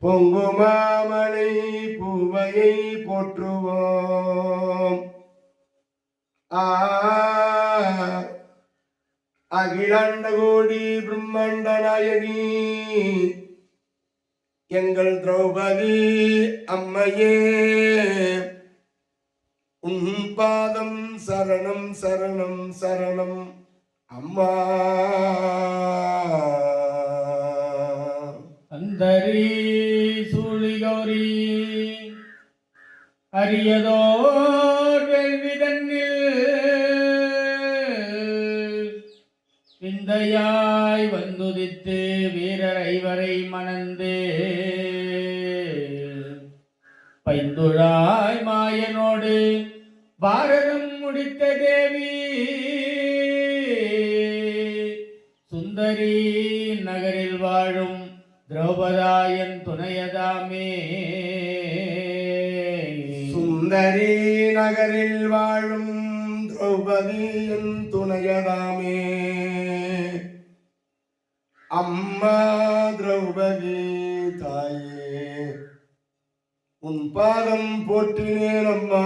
பொங்குமாமலை பூவையை போற்றுவோம். அகிலாண்ட கோடி பிரம்மாண்ட நாயகி எங்கள் திரௌபதி அம்மையே, உன் பாதம் சரணம் சரணம் சரணம் அம்மா. அந்தரி சூழி கௌரி அரியதோர் வேள்விதன்னில் விந்தையாய் வந்துதித்து வீரர் ஐவரை மணந்து பைந்துழாய் மாயனோடு பாரதம் முடித்த தேவி சுந்தரி நகரில் வாழும் திரௌபதாயன் துணையதாமே. சுந்தரி நகரில் வாழும் திரௌபதியின் துணையதாமே. அம்மா திரௌபதி தாயே, உன் பாதம் போற்றினேன் அம்மா.